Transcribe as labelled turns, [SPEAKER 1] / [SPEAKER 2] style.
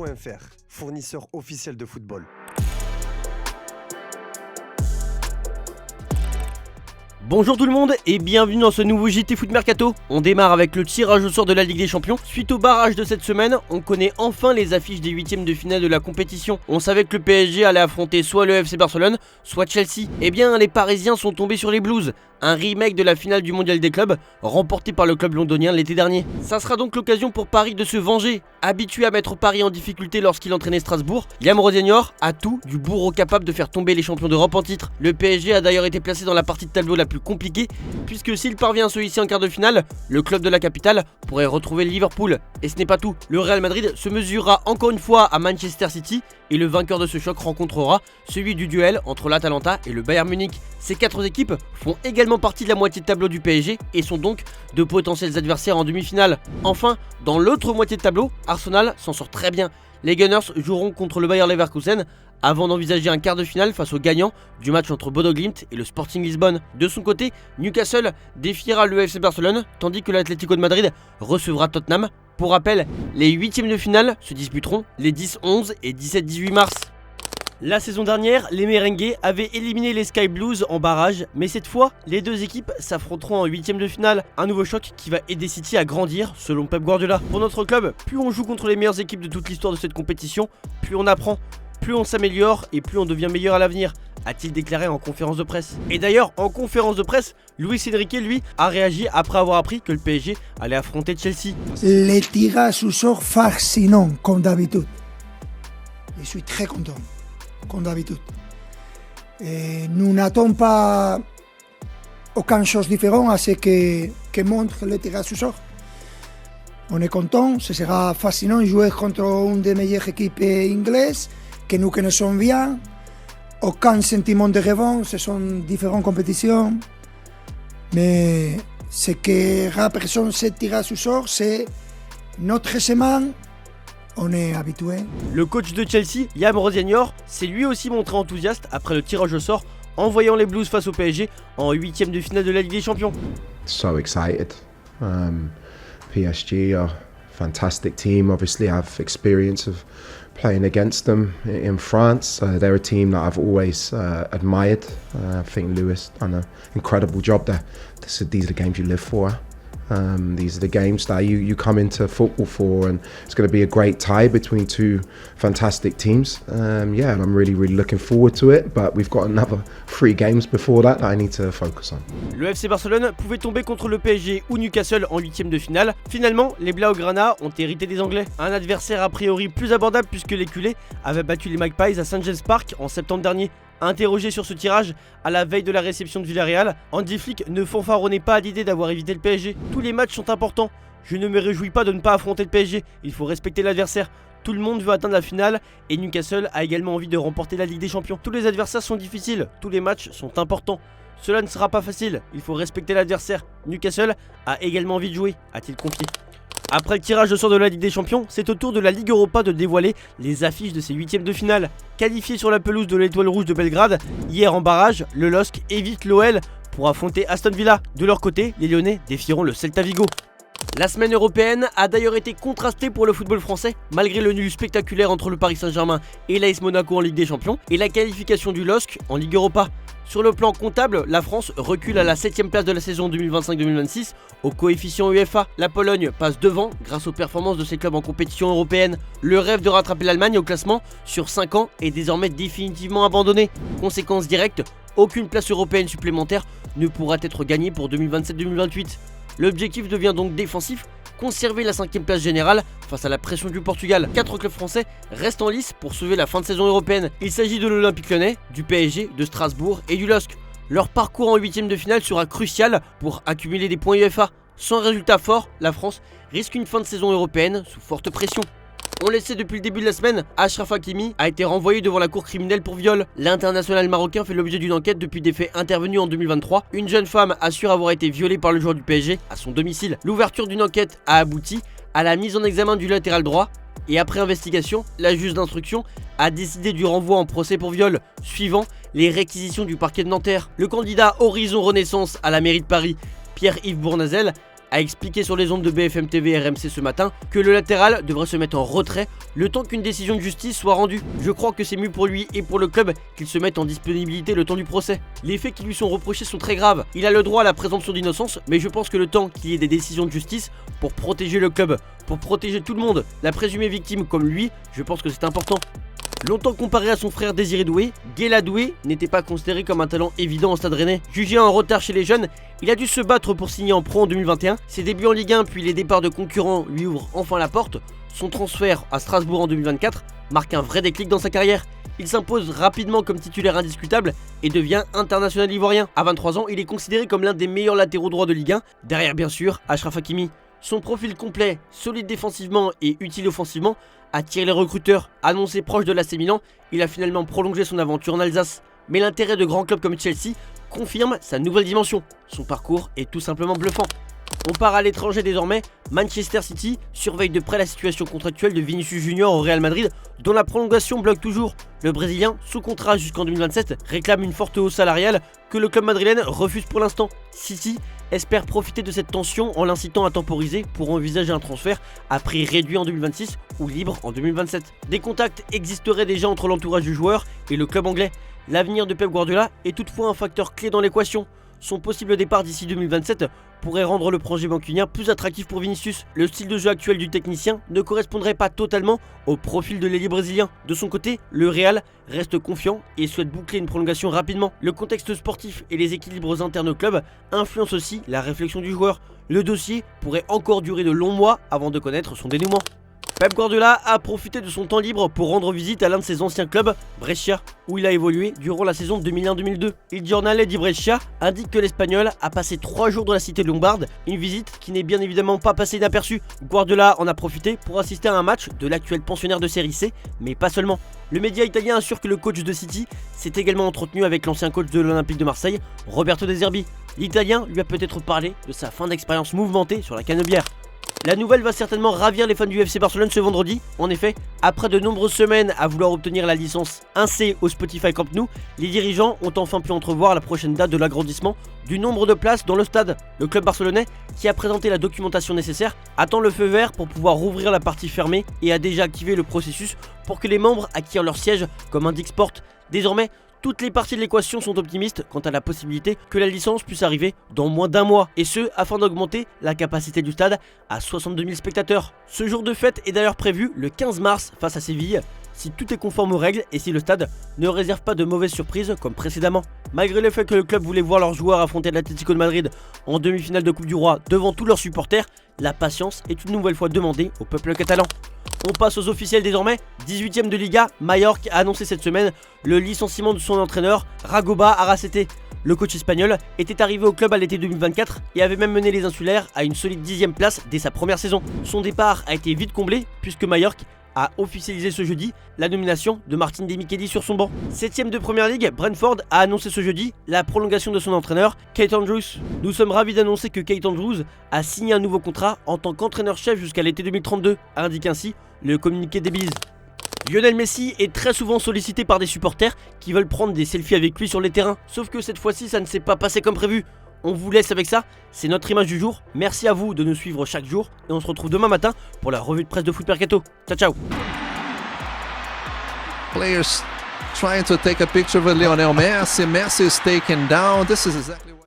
[SPEAKER 1] JT.fr, fournisseur officiel de football.
[SPEAKER 2] Bonjour tout le monde et bienvenue dans ce nouveau JT Foot Mercato. On démarre avec le tirage au sort de la Ligue des Champions. Suite au barrage de cette semaine, on connaît enfin les affiches des huitièmes de finale de la compétition. On savait que le PSG allait affronter soit le FC Barcelone, soit Chelsea. Eh bien les Parisiens sont tombés sur les Blues, un remake de la finale du mondial des clubs, remporté par le club londonien l'été dernier. Ça sera donc l'occasion pour Paris de se venger. Habitué à mettre Paris en difficulté lorsqu'il entraînait Strasbourg, Liam Rosignol a tout du bourreau capable de faire tomber les champions d'Europe en titre. Le PSG a d'ailleurs été placé dans la partie de tableau la plus compliquée, puisque s'il parvient à se hisser en quart de finale, le club de la capitale pourrait retrouver le Liverpool. Et ce n'est pas tout, le Real Madrid se mesurera encore une fois à Manchester City, et le vainqueur de ce choc rencontrera celui du duel entre l'Atalanta et le Bayern Munich. Ces quatre équipes font également partie de la moitié de tableau du PSG et sont donc de potentiels adversaires en demi-finale. Enfin, dans l'autre moitié de tableau, Arsenal s'en sort très bien. Les Gunners joueront contre le Bayer Leverkusen avant d'envisager un quart de finale face au gagnant du match entre Bodo Glimt et le Sporting Lisbonne. De son côté, Newcastle défiera le FC Barcelone, tandis que l'Atlético de Madrid recevra Tottenham. Pour rappel, les huitièmes de finale se disputeront les 10, 11 et 17-18 mars. La saison dernière, les Merengues avaient éliminé les Sky Blues en barrage, mais cette fois, les deux équipes s'affronteront en huitième de finale. Un nouveau choc qui va aider City à grandir, selon Pep Guardiola. Pour notre club, plus on joue contre les meilleures équipes de toute l'histoire de cette compétition, plus on apprend, plus on s'améliore et plus on devient meilleur à l'avenir, a-t-il déclaré en conférence de presse. Et d'ailleurs, en conférence de presse, Luis Enrique, lui, a réagi après avoir appris que le PSG allait affronter Chelsea.
[SPEAKER 3] Les tirages au sort fascinants, comme d'habitude. Je suis très content, comme d'habitude. Nous n'attendons pas aucune chose différente à ce que montre le tirage au sort. On est content, ce sera fascinant de jouer contre une des meilleures équipes anglaises que nous connaissons bien. Aucun sentiment de revanche, ce sont différentes compétitions. Mais ce qui représente ce tirage au sort, c'est notre semaine. On est habitué.
[SPEAKER 2] Le coach de Chelsea, Liam Rosignol, s'est lui aussi montré enthousiaste après le tirage au sort en voyant les Blues face au PSG en huitième de finale de la Ligue des Champions.
[SPEAKER 4] So excited. PSG are a fantastic team. Obviously, I have experience of playing against them in France. They're a team that I've always admired. I think Lewis done an incredible job there. These are the games you live for. These are the games that you come into football for, and it's going to be a great tie between two fantastic teams. And I'm really looking forward to it, but we've got another 3 games before that I need to focus on.
[SPEAKER 2] Le FC Barcelone pouvait tomber contre le PSG ou Newcastle en huitième de finale. Finalement, les Blaugrana ont hérité des Anglais. Un adversaire a priori plus abordable puisque les culés avaient battu les Magpies à St James Park en septembre dernier. Interrogé sur ce tirage à la veille de la réception de Villarreal, Hansi Flick ne fanfaronnait pas à l'idée d'avoir évité le PSG. Tous les matchs sont importants. Je ne me réjouis pas de ne pas affronter le PSG. Il faut respecter l'adversaire. Tout le monde veut atteindre la finale et Newcastle a également envie de remporter la Ligue des Champions. Tous les adversaires sont difficiles, tous les matchs sont importants. Cela ne sera pas facile, il faut respecter l'adversaire. Newcastle a également envie de jouer, a-t-il confié. Après le tirage au sort de la Ligue des Champions, c'est au tour de la Ligue Europa de dévoiler les affiches de ces huitièmes de finale. Qualifiés sur la pelouse de l'Étoile Rouge de Belgrade, hier en barrage, le LOSC évite l'OL pour affronter Aston Villa. De leur côté, les Lyonnais défieront le Celta Vigo. La semaine européenne a d'ailleurs été contrastée pour le football français, malgré le nul spectaculaire entre le Paris Saint-Germain et l'AS Monaco en Ligue des Champions, et la qualification du LOSC en Ligue Europa. Sur le plan comptable, la France recule à la 7ème place de la saison 2025-2026 au coefficient UEFA. La Pologne passe devant grâce aux performances de ses clubs en compétition européenne. Le rêve de rattraper l'Allemagne au classement sur 5 ans est désormais définitivement abandonné. Conséquence directe, aucune place européenne supplémentaire ne pourra être gagnée pour 2027-2028. L'objectif devient donc défensif, conserver la 5ème place générale face à la pression du Portugal. 4 clubs français restent en lice pour sauver la fin de saison européenne. Il s'agit de l'Olympique Lyonnais, du PSG, de Strasbourg et du LOSC. Leur parcours en huitième de finale sera crucial pour accumuler des points UEFA. Sans résultat fort, la France risque une fin de saison européenne sous forte pression. On le sait depuis le début de la semaine, Achraf Hakimi a été renvoyé devant la cour criminelle pour viol. L'international marocain fait l'objet d'une enquête depuis des faits intervenus en 2023. Une jeune femme assure avoir été violée par le joueur du PSG à son domicile. L'ouverture d'une enquête a abouti à la mise en examen du latéral droit. Et après investigation, la juge d'instruction a décidé du renvoi en procès pour viol, suivant les réquisitions du parquet de Nanterre. Le candidat Horizon Renaissance à la mairie de Paris, Pierre-Yves Bournazel, a expliqué sur les ondes de BFM TV et RMC ce matin que le latéral devrait se mettre en retrait le temps qu'une décision de justice soit rendue. Je crois que c'est mieux pour lui et pour le club qu'il se mette en disponibilité le temps du procès. Les faits qui lui sont reprochés sont très graves. Il a le droit à la présomption d'innocence, mais je pense que le temps qu'il y ait des décisions de justice pour protéger le club, pour protéger tout le monde, la présumée victime comme lui, je pense que c'est important. Longtemps comparé à son frère Désiré Doué, Guéla Doué n'était pas considéré comme un talent évident au Stade Rennais. Jugé en retard chez les jeunes, il a dû se battre pour signer en pro en 2021. Ses débuts en Ligue 1 puis les départs de concurrents lui ouvrent enfin la porte. Son transfert à Strasbourg en 2024 marque un vrai déclic dans sa carrière. Il s'impose rapidement comme titulaire indiscutable et devient international ivoirien. À 23 ans, il est considéré comme l'un des meilleurs latéraux droits de Ligue 1, derrière bien sûr Achraf Hakimi. Son profil complet, solide défensivement et utile offensivement, attire les recruteurs. Annoncé proche de l'AC Milan, il a finalement prolongé son aventure en Alsace. Mais l'intérêt de grands clubs comme Chelsea confirme sa nouvelle dimension. Son parcours est tout simplement bluffant. On part à l'étranger désormais. Manchester City surveille de près la situation contractuelle de Vinicius Junior au Real Madrid, dont la prolongation bloque toujours. Le Brésilien, sous contrat jusqu'en 2027, réclame une forte hausse salariale que le club madrilène refuse pour l'instant. City espère profiter de cette tension en l'incitant à temporiser pour envisager un transfert à prix réduit en 2026 ou libre en 2027. Des contacts existeraient déjà entre l'entourage du joueur et le club anglais. L'avenir de Pep Guardiola est toutefois un facteur clé dans l'équation. Son possible départ d'ici 2027 pourrait rendre le projet mancunien plus attractif pour Vinicius. Le style de jeu actuel du technicien ne correspondrait pas totalement au profil de l'ailier brésilien. De son côté, le Real reste confiant et souhaite boucler une prolongation rapidement. Le contexte sportif et les équilibres internes au club influencent aussi la réflexion du joueur. Le dossier pourrait encore durer de longs mois avant de connaître son dénouement. Pep Guardiola a profité de son temps libre pour rendre visite à l'un de ses anciens clubs, Brescia, où il a évolué durant la saison 2001-2002. Il Giornale di Brescia indique que l'Espagnol a passé 3 jours dans la cité lombarde, une visite qui n'est bien évidemment pas passée inaperçue. Guardiola en a profité pour assister à un match de l'actuel pensionnaire de Série C, mais pas seulement. Le média italien assure que le coach de City s'est également entretenu avec l'ancien coach de l'Olympique de Marseille, Roberto De Zerbi. L'Italien lui a peut-être parlé de sa fin d'expérience mouvementée sur la canebière. La nouvelle va certainement ravir les fans du FC Barcelone ce vendredi. En effet, après de nombreuses semaines à vouloir obtenir la licence 1C au Spotify Camp Nou, les dirigeants ont enfin pu entrevoir la prochaine date de l'agrandissement du nombre de places dans le stade. Le club barcelonais, qui a présenté la documentation nécessaire, attend le feu vert pour pouvoir rouvrir la partie fermée et a déjà activé le processus pour que les membres acquièrent leur siège, comme indique Sport. Désormais, toutes les parties de l'équation sont optimistes quant à la possibilité que la licence puisse arriver dans moins d'un mois, et ce afin d'augmenter la capacité du stade à 62 000 spectateurs. Ce jour de fête est d'ailleurs prévu le 15 mars face à Séville, si tout est conforme aux règles et si le stade ne réserve pas de mauvaises surprises comme précédemment. Malgré le fait que le club voulait voir leurs joueurs affronter l'Atlético de Madrid en demi-finale de Coupe du Roi devant tous leurs supporters, la patience est une nouvelle fois demandée au peuple catalan. On passe aux officiels désormais. 18ème de Liga, Mallorca a annoncé cette semaine le licenciement de son entraîneur Ragoba Arrasete. Le coach espagnol était arrivé au club à l'été 2024 et avait même mené les insulaires à une solide 10ème place dès sa première saison. Son départ a été vite comblé puisque Mallorca a officialisé ce jeudi la nomination de Martin Demicheli sur son banc. 7ème de Première Ligue, Brentford a annoncé ce jeudi la prolongation de son entraîneur, Keith Andrews. Nous sommes ravis d'annoncer que Keith Andrews a signé un nouveau contrat en tant qu'entraîneur-chef jusqu'à l'été 2032, indique ainsi le communiqué des Bees. Lionel Messi est très souvent sollicité par des supporters qui veulent prendre des selfies avec lui sur les terrains. Sauf que cette fois-ci, ça ne s'est pas passé comme prévu. On vous laisse avec ça, c'est notre image du jour. Merci à vous de nous suivre chaque jour et on se retrouve demain matin pour la revue de presse de Foot Mercato. Ciao ciao.
[SPEAKER 5] Players trying to take a picture with Lionel Messi. Messi is taken down. This is exactly